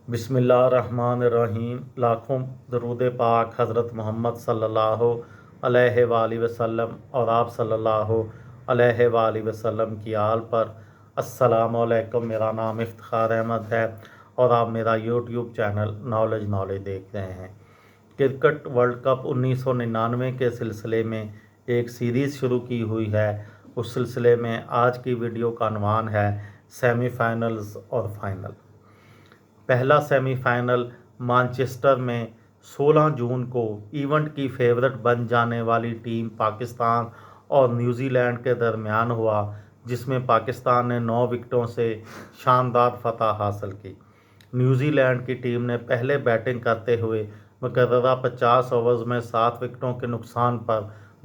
بسم اللہ الرحمن الرحیم۔ لاکھوں درود پاک حضرت محمد صلی اللہ علیہ وآلہ وسلم اور آپ صلی اللہ علیہ وآلہ وسلم کی آل پر۔ السلام علیکم، میرا نام افتخار احمد ہے اور آپ میرا یوٹیوب چینل نالج دیکھ رہے ہیں۔ کرکٹ ورلڈ کپ 1999 کے سلسلے میں ایک سیریز شروع کی ہوئی ہے۔ اس سلسلے میں آج کی ویڈیو کا عنوان ہے سیمی فائنلز اور فائنل۔ پہلا سیمی فائنل مانچسٹر میں 16 جون کو ایونٹ کی فیورٹ بن جانے والی ٹیم پاکستان اور نیوزی لینڈ کے درمیان ہوا، جس میں پاکستان نے 9 وکٹوں سے شاندار فتح حاصل کی۔ نیوزی لینڈ کی ٹیم نے پہلے بیٹنگ کرتے ہوئے مقررہ 50 اوورز میں 7 وکٹوں کے نقصان پر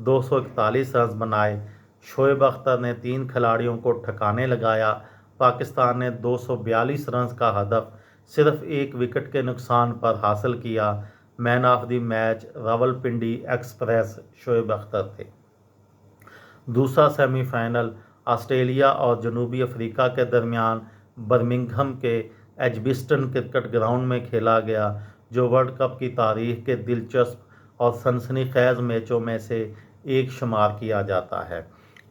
241 رنز بنائے۔ شعیب اختر نے 3 کھلاڑیوں کو ٹھکانے لگایا۔ پاکستان نے 242 رنز کا ہدف صرف 1 وکٹ کے نقصان پر حاصل کیا۔ Man of the match Rawalpindi express Shoaib Akhtar تھے۔ دوسرا سیمی فائنل آسٹریلیا اور جنوبی افریقہ کے درمیان برمنگھم کے ایجبسٹن کرکٹ گراؤنڈ میں کھیلا گیا، جو ورلڈ کپ کی تاریخ کے دلچسپ اور سنسنی خیز میچوں میں سے ایک شمار کیا جاتا ہے،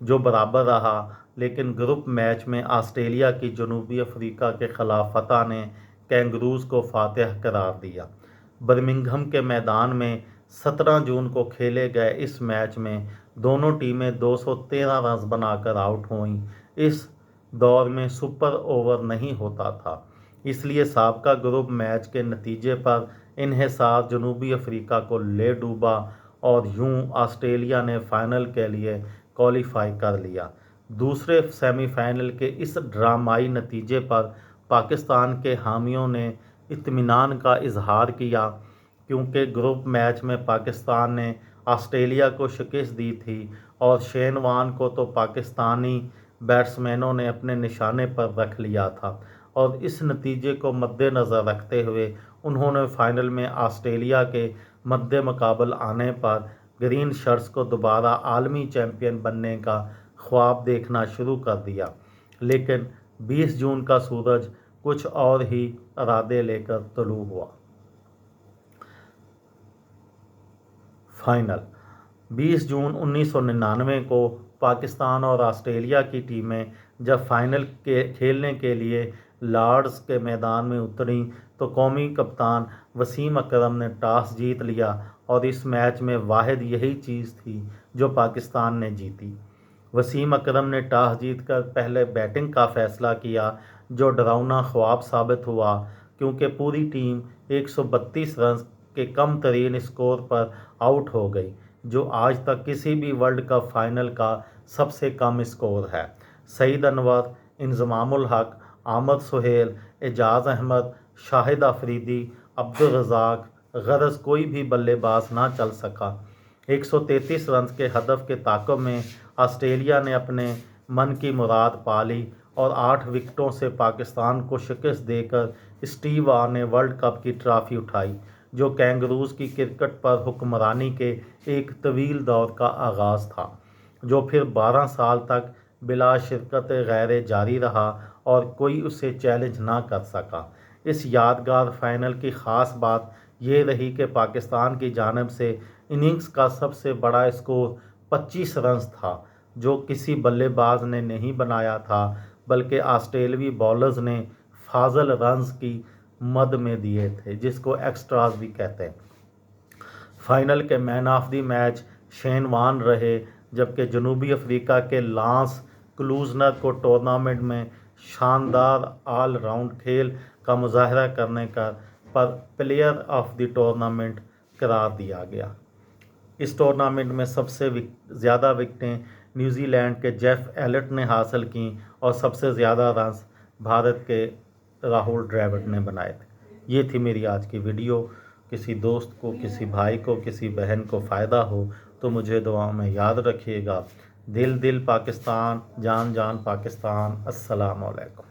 جو برابر رہا، لیکن گروپ میچ میں آسٹریلیا کی جنوبی افریقہ کے خلاف فتح نے کینگروز کو فاتح قرار دیا۔ برمنگھم کے میدان میں 17 جون کو کھیلے گئے اس میچ میں دونوں ٹیمیں 213 رنز بنا کر آؤٹ ہوئیں۔ اس دور میں سپر اوور نہیں ہوتا تھا، اس لیے سابقہ گروپ میچ کے نتیجے پر انحصار جنوبی افریقہ کو لے ڈوبا اور یوں آسٹریلیا نے فائنل کے لیے کوالیفائی کر لیا۔ دوسرے سیمی فائنل کے اس ڈرامائی نتیجے پر پاکستان کے حامیوں نے اطمینان کا اظہار کیا، کیونکہ گروپ میچ میں پاکستان نے آسٹریلیا کو شکست دی تھی اور شین وارن کو تو پاکستانی بیٹسمینوں نے اپنے نشانے پر رکھ لیا تھا، اور اس نتیجے کو مد نظر رکھتے ہوئے انہوں نے فائنل میں آسٹریلیا کے مد مقابل آنے پر گرین شرٹس کو دوبارہ عالمی چیمپئن بننے کا خواب دیکھنا شروع کر دیا۔ لیکن 20 جون کا سورج کچھ اور ہی ارادے لے کر طلوع ہوا۔ فائنل 20 جون 1999 کو پاکستان اور آسٹریلیا کی ٹیمیں جب فائنل کھیلنے کے لیے لارڈز کے میدان میں اتریں تو قومی کپتان وسیم اکرم نے ٹاس جیت لیا، اور اس میچ میں واحد یہی چیز تھی جو پاکستان نے جیتی۔ وسیم اکرم نے ٹاس جیت کر پہلے بیٹنگ کا فیصلہ کیا، جو ڈراؤنا خواب ثابت ہوا، کیونکہ پوری ٹیم 132 رنز کے کم ترین اسکور پر آؤٹ ہو گئی، جو آج تک کسی بھی ورلڈ کپ فائنل کا سب سے کم اسکور ہے۔ سعید انور، انضمام الحق، احمد سہیل، اعجاز احمد، شاہد آفریدی، عبدالرزاق، غرض کوئی بھی بلے باز نہ چل سکا۔ 133 رنز کے ہدف کے تعاقب میں آسٹریلیا نے اپنے من کی مراد پا لی اور 8 وکٹوں سے پاکستان کو شکست دے کر اسٹیو وار نے ورلڈ کپ کی ٹرافی اٹھائی، جو کینگروز کی کرکٹ پر حکمرانی کے ایک طویل دور کا آغاز تھا، جو پھر 12 سال تک بلا شرکت غیر جاری رہا اور کوئی اسے چیلنج نہ کر سکا۔ اس یادگار فائنل کی خاص بات یہ رہی کہ پاکستان کی جانب سے اننگز کا سب سے بڑا اسکور 25 رنز تھا، جو کسی بلے باز نے نہیں بنایا تھا، بلکہ آسٹریلوی بالرز نے فاضل رنز کی مد میں دیے تھے، جس کو ایکسٹراز بھی کہتے ہیں۔ فائنل کے man of the match Shane Warne رہے، جبکہ جنوبی افریقہ کے لانس کلوزنر کو ٹورنامنٹ میں شاندار آل راؤنڈ کھیل کا مظاہرہ کرنے پر پلیئر آف دی ٹورنامنٹ قرار دیا گیا۔ اس ٹورنامنٹ میں سب سے زیادہ وکٹیں نیوزی لینڈ کے جیف ایلٹ نے حاصل کیں اور سب سے زیادہ رنز بھارت کے راہول ڈراوڈ نے بنائے تھے۔ یہ تھی میری آج کی ویڈیو۔ کسی دوست کو، کسی بھائی کو، کسی بہن کو فائدہ ہو تو مجھے دعا میں یاد رکھیے گا۔ دل دل پاکستان، جان جان پاکستان۔ السلام علیکم۔